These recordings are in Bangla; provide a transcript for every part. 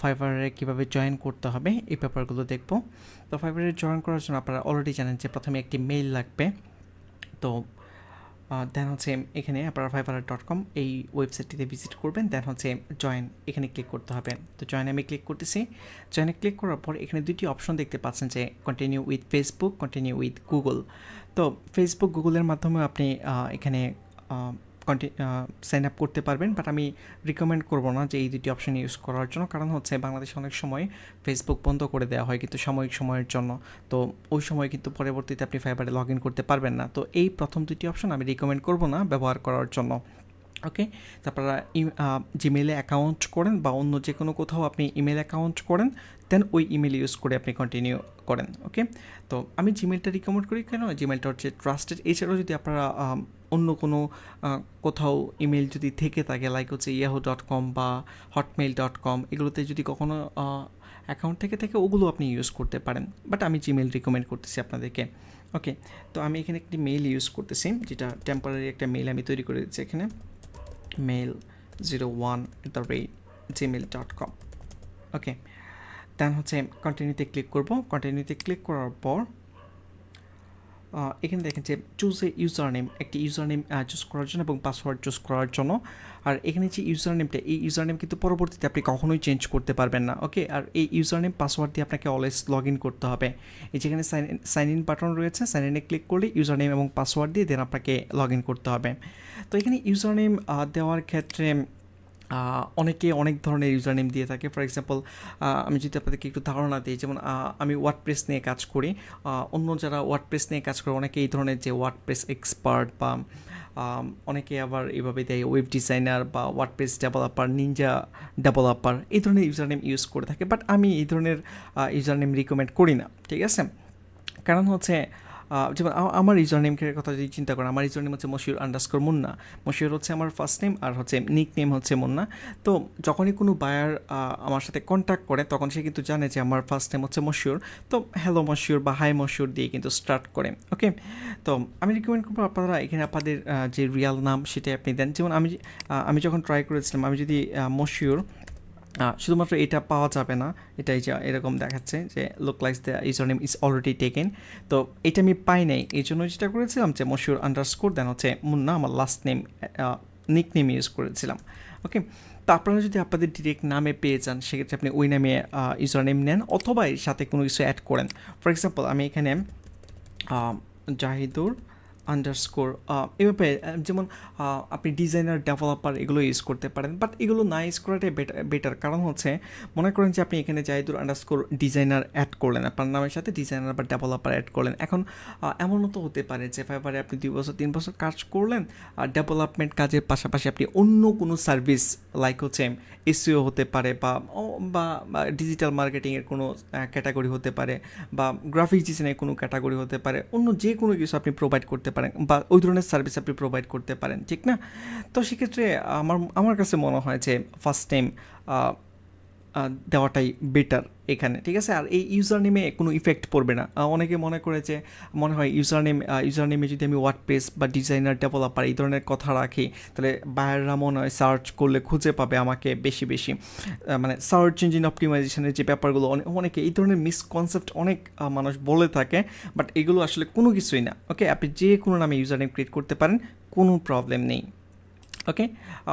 ফাইবারে কীভাবে জয়েন করতে হবে এই ব্যাপারগুলো দেখব। তো ফাইবারে জয়েন করার জন্য আপনারা অলরেডি জানেন যে প্রথমে একটি মেইল লাগবে। তো দেন হচ্ছে এখানে আপনারা fiverr.com এই ওয়েবসাইটটিতে ভিজিট করবেন, দেন হচ্ছে জয়েন এখানে ক্লিক করতে হবে। তো জয়েনে আমি ক্লিক করতেছি। জয়েনে ক্লিক করার পর এখানে দুইটি অপশন দেখতে পাচ্ছেন যে continue with Facebook, continue with Google. তো ফেসবুক গুগলের মাধ্যমে আপনি এখানে সাইন আপ করতে পারবেন, বাট আমি রিকমেন্ড করবো না যে এই দুটি অপশন ইউজ করার জন্য, কারণ হচ্ছে বাংলাদেশে অনেক সময় ফেসবুক বন্ধ করে দেওয়া হয় কিন্তু সাময়িক সময়ের জন্য। তো ওই সময় কিন্তু পরবর্তীতে আপনি ফাইবারে লগ ইন করতে পারবেন না। তো এই প্রথম দুটি অপশন আমি রিকমেন্ড করবো না ব্যবহার করার জন্য। ওকে, তো আপনারা জিমেলে অ্যাকাউন্ট করেন বা অন্য যে কোনো কোথাও আপনি ইমেল অ্যাকাউন্ট করেন, দেন ওই ইমেল ইউজ করে আপনি কন্টিনিউ করেন। ওকে, তো আমি জিমেলটা রিকমেন্ড করি কেন, জিমেলটা হচ্ছে ট্রাস্টেড। এছাড়াও যদি আপনারা অন্য কোনো কোথাও ইমেল যদি থেকে থাকে, লাইক হচ্ছে yahoo.com বা hotmail.com, এগুলোতে যদি কখনো অ্যাকাউন্ট থেকে থাকে ওগুলো আপনি ইউজ করতে পারেন, বাট আমি জিমেল রিকমেন্ড করতেছি আপনাদেরকে। ওকে, তো আমি এখানে একটি মেইল ইউজ করতেছি, যেটা টেম্পোরারি একটা মেইল আমি তৈরি করে দিচ্ছি এখানে, mail01@gmail.com। ওকে, দেন হচ্ছে কন্টিনিউতে ক্লিক করব। কন্টিনিউতে ক্লিক করার পর এখানে দেখেন যে চুজ এ ইউজার নেম, একটি ইউজার নেম চুজ করার জন্য এবং পাসওয়ার্ড চুজ করার জন্য। আর এখানে যে ইউজার নেমটা, এই ইউজার নেম কিন্তু পরবর্তীতে আপনি কখনোই চেঞ্জ করতে পারবেন না। ওকে, আর এই ইউজার নেম পাসওয়ার্ড দিয়ে আপনাকে অলওয়েজ লগ ইন করতে হবে। এই যেখানে সাইন ইন বাটন রয়েছে, সাইন ইনে ক্লিক করলে ইউজার নেম এবং পাসওয়ার্ড দিয়ে দেন আপনাকে লগ ইন করতে হবে। তো এখানে ইউজার নেম দেওয়ার ক্ষেত্রে অনেকে অনেক ধরনের ইউজার নেম দিয়ে থাকে। ফর এক্সাম্পল, আমি যদি আপনাদেরকে একটু ধারণা দিই, যেমন আমি ওয়ার্ডপ্রেস নিয়ে কাজ করি, অন্য যারা ওয়ার্ডপ্রেস নিয়ে কাজ করে অনেকে এই ধরনের যে ওয়ার্ডপ্রেস এক্সপার্ট বা অনেকে আবার এইভাবে দেয় ওয়েব ডিজাইনার বা ওয়ার্ডপ্রেস ডেভেলপার, নিনজা ডেভেলপার, এই ধরনের ইউজার নেম ইউজ করে থাকে। বাট আমি এই ধরনের ইউজার নেম রিকমেন্ড করি না, ঠিক আছে? কারণ হচ্ছে যেমন আমার ইউজার নেমের কথা যদি চিন্তা করেন, আমার ইউজার নেম হচ্ছে মশিউর_মুন্না। মশিউর হচ্ছে আমার ফার্স্ট নেম, আর হচ্ছে নিক নেম হচ্ছে মুন্না। তো যখনই কোনো বায়ার আমার সাথে কন্ট্যাক্ট করে তখন সে কিন্তু জানে যে আমার ফার্স্ট নেম হচ্ছে মশিউর, তো হ্যালো মশিউর বা হাই মশিউর দিয়ে কিন্তু স্টার্ট করে। ওকে, তো আমি রিকমেন্ড করবো আপনারা এখানে আপনাদের যে রিয়াল নাম সেটাই আপনি দেন। যেমন আমি যখন ট্রাই করেছিলাম, আমি যদি মশিউর, শুধুমাত্র এটা পাওয়া যাবে না, এটাই যা এরকম দেখাচ্ছে যে look likes the user name is already taken. তো এটা আমি পাই নাই, এই জন্য যেটা করেছিলাম যে মশিউর_, দেন হচ্ছে মুন্না আমার last name, nick name use করেছিলাম। ওকে, তো আপনারা যদি আপনাদের ডিরেক্ট নামে পেয়ে যান সেক্ষেত্রে আপনি ওই নামে ইউজার নেম নেন, অথবা এর সাথে কোনো কিছু অ্যাড করেন। ফর এক্সাম্পল, আমি এখানে জাহিদুর_, এভাবে যেমন আপনি ডিজাইনার, ডেভেলপার এগুলো ইউজ করতে পারেন, বাট এগুলো না ইউজ করাটাই বেটার। কারণ হচ্ছে মনে করেন যে আপনি এখানে জাহিদুর_ ডিজাইনার অ্যাড করলেন, আপনার নামের সাথে ডিজাইনার বা ডেভেলপার অ্যাড করলেন। এখন এমনও তো হতে পারে যে ফাইবারে আপনি 2 বছর 3 বছর কাজ করলেন, আর ডেভেলপমেন্ট কাজের পাশাপাশি আপনি অন্য কোনো সার্ভিস, লাইক হচ্ছে এসইও হতে পারে বা ডিজিটাল মার্কেটিংয়ের কোনো ক্যাটাগরি হতে পারে, বা গ্রাফিক ডিজাইনের কোনো ক্যাটাগরি হতে পারে, অন্য যে কোনো কিছু আপনি প্রোভাইড করতে পারেন বা ওই ধরনের সার্ভিস আপনি প্রোভাইড করতে পারেন, ঠিক না? তো সেক্ষেত্রে আমার কাছে মনে হয় যে ফার্স্ট টাইম দেওয়াটাই বেটার এখানে, ঠিক আছে? আর এই ইউজার নেমে কোনো ইফেক্ট পড়বে না। অনেকে মনে করে যে মনে হয় ইউজার নেমে যদি আমি ওয়ার্ডপ্রেস বা ডিজাইনার, ডেভেলপার এই ধরনের কথা রাখি, তাহলে বায়াররা মনে হয় সার্চ করলে খুঁজে পাবে আমাকে বেশি বেশি, মানে সার্চ ইঞ্জিন অপটিমাইজেশনের যে ব্যাপারগুলো অনেকে এই ধরনের মিসকনসেপ্ট অনেক মানুষ বলে থাকে, বাট এগুলো আসলে কোনো কিছুই না। ওকে, আপনি যে কোনো নামে ইউজার নেম ক্রিয়েট করতে পারেন, কোনো প্রবলেম নেই। ওকে,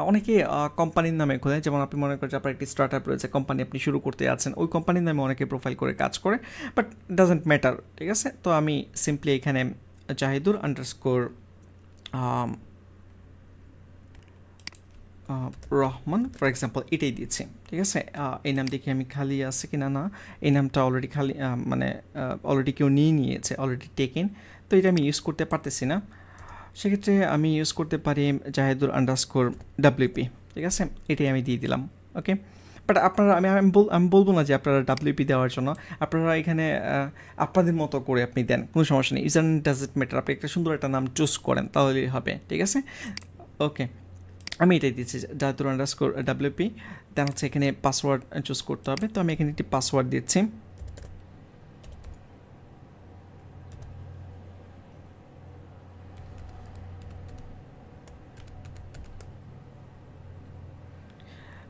অনেকে কোম্পানির নামে খোলে, যেমন আপনি মনে করেন যে আপনার একটি স্টার্ট আপ রয়েছে, কোম্পানি আপনি শুরু করতে যাচ্ছেন, ওই কোম্পানির নামে অনেকে প্রোফাইল করে কাজ করে, বাট ডাজেন্ট ম্যাটার, ঠিক আছে? তো আমি সিম্পলি এখানে জাহিদুর_ রহমান ফর এক্সাম্পল এটাই দিচ্ছি, ঠিক আছে? এই নাম দেখে আমি খালি আছে কি না, এই নামটা অলরেডি খালি, মানে অলরেডি কেউ নিয়েছে, অলরেডি টেকেন, তো এটা আমি ইউজ করতে পারতেছি না। সেক্ষেত্রে আমি ইউজ করতে পারি জাহিদুর_WP, ঠিক আছে? এটাই আমি দিয়ে দিলাম। ওকে, বাট আপনারা আমি বলবো না যে আপনারা WP দেওয়ার জন্য, আপনারা এখানে আপনাদের মতো করে আপনি দেন, কোনো সমস্যা নেই। ইউজার ডাজন্ট ম্যাটার, আপনি একটা সুন্দর একটা নাম চুজ করেন তাহলেই হবে, ঠিক আছে? ওকে, আমি এটাই দিচ্ছি জাহিদুর_WP, দেন হচ্ছে এখানে পাসওয়ার্ড চুজ করতে হবে, তো আমি এখানে একটি পাসওয়ার্ড দিচ্ছি।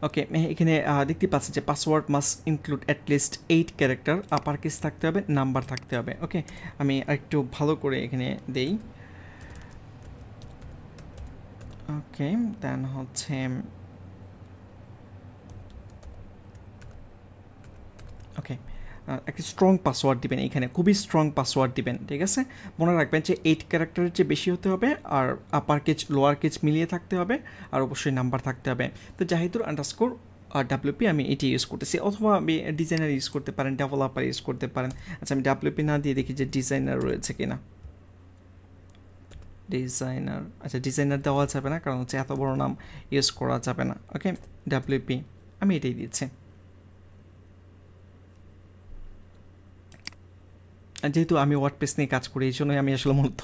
ওকে, এখানে দেখতে পাচ্ছেন যে password must include at least 8 character, upper case থাকতে হবে, নাম্বার থাকতে হবে। ওকে, আমি আরেকটু ভালো করে এখানে দেই। ওকে, দেন হচ্ছে ওকে, একটা স্ট্রং পাসওয়ার্ড দিবেন, এখানে খুবই স্ট্রং পাসওয়ার্ড দিবেন, ঠিক আছে। মনে রাখবেন যে 8 ক্যারেক্টারের চেয়ে বেশি হতে হবে, আর আপার কেচ লোয়ার কেচ মিলিয়ে থাকতে হবে, আর অবশ্যই নাম্বার থাকতে হবে। তো জাহিদুর আন্ডারস্কোর ডাব্লিউপি আমি এটি ইউজ করতেছি, অথবা আপনি ডিজাইনার ইউজ করতে পারেন, ডেভেলপার ইউজ করতে পারেন। আচ্ছা, আমি ডাব্লিউপি না দিয়ে দেখি যে ডিজাইনার রয়েছে কিনা। ডিজাইনার, আচ্ছা ডিজাইনার দেওয়া যাবে না, কারণ হচ্ছে এত বড় নাম ইউজ করা যাবে না। ওকে, ডাব্লিউপি আমি এটাই দিচ্ছি। যেহেতু আমি ওয়ার্ডপ্রেস নিয়ে কাজ করি, এই জন্যই আমি আসলে মূলত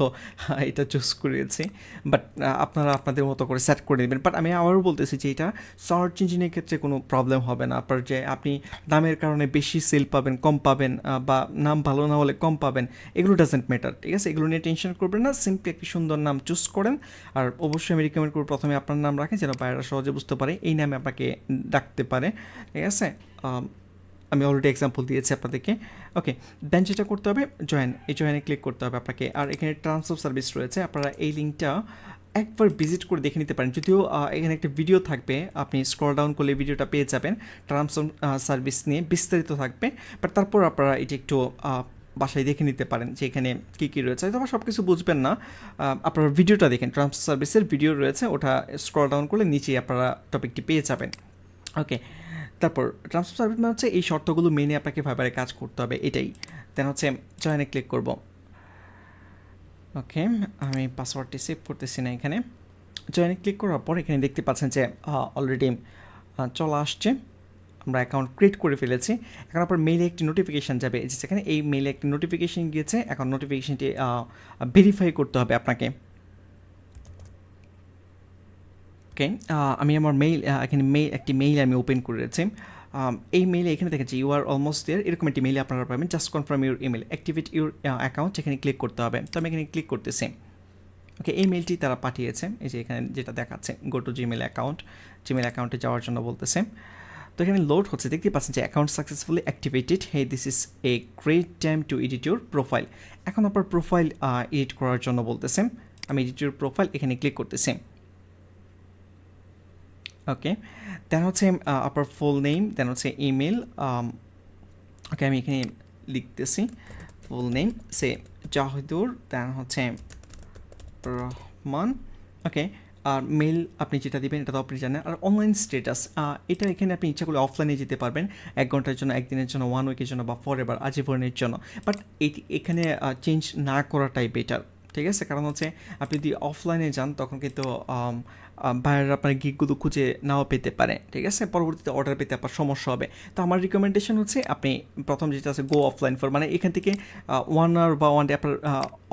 এটা চুজ করেছি। বাট আপনারা আপনাদের মতো করে সেট করে নেবেন। বাট আমি আবারও বলতেছি যে এটা সার্চ ইঞ্জিনের ক্ষেত্রে কোনো প্রবলেম হবে না। আপনার যে আপনি নামের কারণে বেশি সেল পাবেন, কম পাবেন, বা নাম ভালো না হলে কম পাবেন, এগুলো ডাজেন্ট ম্যাটার, ঠিক আছে। এগুলো নিয়ে টেনশন করবেন না, সিম্পলি একটি সুন্দর নাম চুজ করেন। আর অবশ্যই আমি রিকমেন্ড করব প্রথমে আপনার নাম রাখেন, যেন বাইরেরা সহজে বুঝতে পারে এই নামে আপনাকে ডাকতে পারে, ঠিক আছে। আমি অলরেডি এক্সাম্পল দিয়েছি আপনাদেরকে। ওকে, দেন যেটা করতে হবে এই জয়েনে ক্লিক করতে হবে আপনাকে। আর এখানে টার্মস অফ সার্ভিস রয়েছে, আপনারা এই লিঙ্কটা একবার ভিজিট করে দেখে নিতে পারেন। যদিও এখানে একটা ভিডিও থাকবে, আপনি স্ক্রল ডাউন করলে ভিডিওটা পেয়ে যাবেন, টার্মস অফ সার্ভিস নিয়ে বিস্তারিত থাকবে। বাট তারপর আপনারা এটি একটু বাসায় দেখে নিতে পারেন যে এখানে কী কী রয়েছে। হয়তো সব কিছু বুঝবেন না, আপনারা ভিডিওটা দেখেন, টার্মস অফ সার্ভিসের ভিডিও রয়েছে, ওটা স্ক্রল ডাউন করলে নিচেই আপনারা টপিকটি পেয়ে যাবেন। ওকে, তারপর টার্মস অফ সার্ভিস মানে হচ্ছে এই শর্তগুলো মেনে আপনাকে ফাইবারে কাজ করতে হবে, এটাই। দেন হচ্ছে জয়েনে ক্লিক করব। ওকে, আমি পাসওয়ার্ডটি সেভ করতেছি না এখানে। জয়েনে ক্লিক করার পর এখানে দেখতে পাচ্ছেন যে অলরেডি চলে আসছে, আমরা অ্যাকাউন্ট ক্রিয়েট করে ফেলেছি। এখন আপনার মেইলে একটি নোটিফিকেশান যাবে, যেখানে এই মেইলে একটি নোটিফিকেশান গিয়েছে, এখন নোটিফিকেশানটি ভেরিফাই করতে হবে আপনাকে। ওকে, আমি আমার এখানে একটি মেইল আমি ওপেন করেছি। এই মেইলে এখানে দেখেছি ইউ আর অলমোস্ট দেয়ার, এরকম একটি মেইলে আপনারা পাবেন। Just confirm your email, activate your account, এখানে ক্লিক করতে হবে। তো আমি এখানে ক্লিক করতেছি। ওকে, এই মেইলটি তারা পাঠিয়েছে, এই যে এখানে যেটা দেখাচ্ছে go to Gmail account, Gmail অ্যাকাউন্টে যাওয়ার জন্য বলতেছে। তো এখানে লোড হচ্ছে, দেখতে পাচ্ছেন যে account successfully activated, hey this is a great time to edit your profile. এখন আপনার প্রোফাইল এডিট করার জন্য বলতেছে, আমি এডিট ইউর প্রোফাইল এখানে ক্লিক করতেছি। ওকে, দেন হচ্ছে আপনার ফুল নেম, দেন হচ্ছে ইমেল। ওকে, আমি এখানে লিখতেছি ফুল নেম সে জাহিদুর, দেন হচ্ছে রহমান। ওকে, আর মেল আপনি যেটা দিবেন এটা তো আপনি জানেন। আর অনলাইন স্ট্যাটাস, এটা এখানে আপনি ইচ্ছা করলে অফলাইনে যেতে পারবেন, 1 ঘন্টার জন্য, 1 দিনের জন্য, 1 উইকের জন্য, বা ফরএভার আজীবনের জন্য। বাট এখানে চেঞ্জ না করাটাই বেটার, ঠিক আছে। কারণ হচ্ছে আপনি যদি অফলাইনে যান তখন কিন্তু বাইরের আপনার গিকগুলো খুঁজে নাও পেতে পারে, ঠিক আছে। পরবর্তীতে অর্ডার পেতে আপনার সমস্যা হবে। তো আমার রিকমেন্ডেশন হচ্ছে আপনি প্রথম যেটা আছে গো অফলাইন ফর, মানে এখান থেকে 1 আওয়ার বা 1 ডে আপনার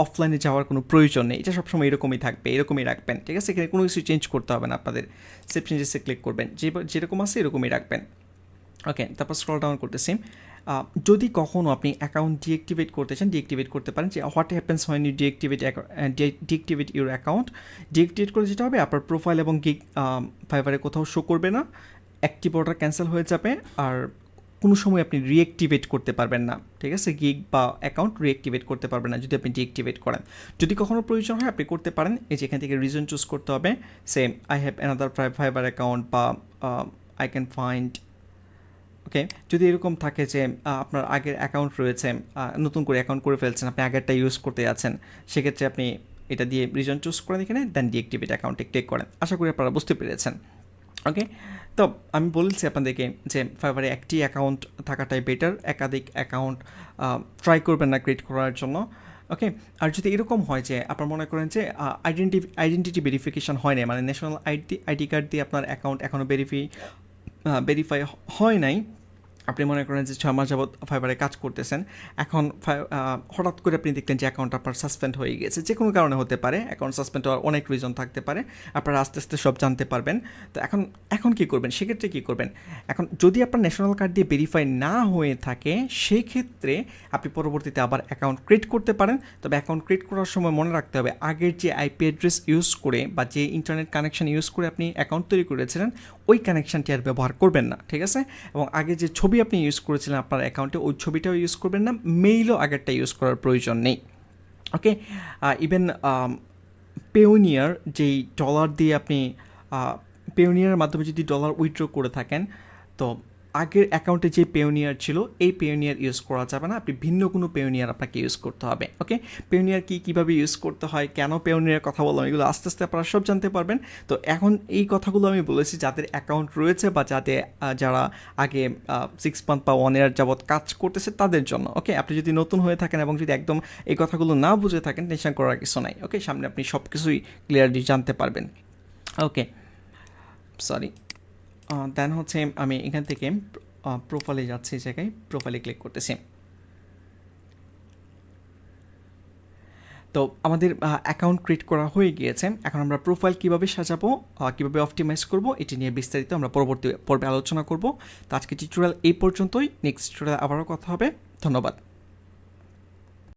অফলাইনে যাওয়ার কোনো প্রয়োজন নেই, এটা সবসময় এরকমই থাকবে, এরকমই রাখবেন, ঠিক আছে। এখানে কোনো কিছু চেঞ্জ করতে হবে না আপনাদের। সেভ চেঞ্জেসে ক্লিক করবেন, যেরকম আছে এরকমই রাখবেন। ওকে, তারপর স্ক্রল ডাউন করতেছি। যদি কখনও আপনি অ্যাকাউন্ট ডিঅ্যাক্টিভেট করতে চান, ডিঅ্যাক্টিভেট করতে পারেন। যে what happens when you deactivate your account, deactivate করলে যেটা হবে আপনার প্রোফাইল এবং গিগ ফাইবারে কোথাও শো করবে না, অ্যাক্টিভ অর্ডার ক্যান্সেল হয়ে যাবে, আর কোনো সময় আপনি রিঅ্যাক্টিভেট করতে পারবেন না, ঠিক আছে। গিগ বা অ্যাকাউন্ট রিঅ্যাক্টিভেট করতে পারবেন না যদি আপনি ডিঅ্যাক্টিভেট করেন। যদি কখনো প্রয়োজন হয় আপনি করতে পারেন, এই যে এখান থেকে রিজন চুজ করতে হবে, same I have another fibre account, বা আই ক্যান ফাইন্ড। ওকে, যদি এরকম থাকে যে আপনার আগের অ্যাকাউন্ট রয়েছে, নতুন করে অ্যাকাউন্ট করে ফেলছেন, আপনি আগেরটা ইউজ করতে যাচ্ছেন, সেক্ষেত্রে আপনি এটা দিয়ে রিজন চুজ করেন এখানে, দেন ডিঅ্যাক্টিভেট অ্যাকাউন্টে ক্লিক করেন। আশা করি আপনারা বুঝতে পেরেছেন। ওকে, তো আমি বলছি আপনাদেরকে যে ফাইবারে একটি অ্যাকাউন্ট থাকাটাই বেটার, একাধিক অ্যাকাউন্ট ট্রাই করবেন না ক্রিয়েট করার জন্য। ওকে, আর যদি এরকম হয় যে আপনার মনে করেন যে আইডেন্টিটি ভেরিফিকেশন হয় না, মানে ন্যাশনাল আইডি কার্ড দিয়ে আপনার অ্যাকাউন্ট এখনও ভেরিফাই হয় নাই, আপনি মনে করেন যে 6 মাস যাবৎ ফাইবারে কাজ করতেছেন, এখন হঠাৎ করে আপনি দেখলেন যে অ্যাকাউন্ট আপনার সাসপেন্ড হয়ে গেছে, যে কোনো কারণে হতে পারে, অ্যাকাউন্ট সাসপেন্ড হওয়ার অনেক রিজন থাকতে পারে, আপনারা আস্তে আস্তে সব জানতে পারবেন। তো এখন কী করবেন, সেক্ষেত্রে কী করবেন, এখন যদি আপনার ন্যাশনাল কার্ড দিয়ে ভেরিফাই না হয়ে থাকে, সেক্ষেত্রে আপনি পরবর্তীতে আবার অ্যাকাউন্ট ক্রিয়েট করতে পারেন। তবে অ্যাকাউন্ট ক্রিয়েট করার সময় মনে রাখতে হবে, আগের যে আইপি অ্যাড্রেস ইউজ করে বা যে ইন্টারনেট কানেকশন ইউজ করে আপনি অ্যাকাউন্ট তৈরি করেছিলেন, ওই কানেকশানটি আর ব্যবহার করবেন না, ঠিক আছে? এবং আগে যে ছবি আপনি ইউজ করেছিলেন আপনার অ্যাকাউন্টে ওই ছবিটাও ইউজ করবেন না, মেইলও আগেরটা ইউজ করার প্রয়োজন নেই। ওকে, ইভেন পেওনিয়ার যেই ডলার দিয়ে আপনি পেওনিয়ারের মাধ্যমে যদি ডলার উইথড্র করে থাকেন, তো আগের অ্যাকাউন্টে যে পেওনিয়ার ছিল এই পেওনিয়ার ইউজ করা যাবে না, আপনি ভিন্ন কোনো পেওনিয়ার আপনাকে ইউজ করতে হবে। ওকে, পেওনিয়ার কীভাবে ইউজ করতে হয়, কেন পেওনিয়ার কথা বললাম, এগুলো আস্তে আস্তে আপনারা সব জানতে পারবেন। তো এখন এই কথাগুলো আমি বলেছি যাদের অ্যাকাউন্ট রয়েছে বা যারা আগে 6 মান্থ বা 1 ইয়ার যাবৎ কাজ করতেছে তাদের জন্য। ওকে, আপনি যদি নতুন হয়ে থাকেন এবং যদি একদম এই কথাগুলো না বুঝে থাকেন, টেনশন করার কিছু নাই। ওকে, সামনে আপনি সব কিছুই ক্লিয়ারলি জানতে পারবেন। ওকে, সরি, দেন হচ্ছে আমি এখান থেকে প্রোফাইলে যাচ্ছি, এই জায়গায় প্রোফাইলে ক্লিক করতেছি। তো আমাদের অ্যাকাউন্ট ক্রিয়েট করা হয়ে গিয়েছে। এখন আমরা প্রোফাইল কীভাবে সাজাবো, কীভাবে অপটিমাইজ করব, এটি নিয়ে বিস্তারিত আমরা পরবর্তী পর্বে আলোচনা করব। তো আজকে টিউটোরিয়াল এই পর্যন্তই, নেক্সট টিউটোরিয়াল আবারও কথা হবে। ধন্যবাদ।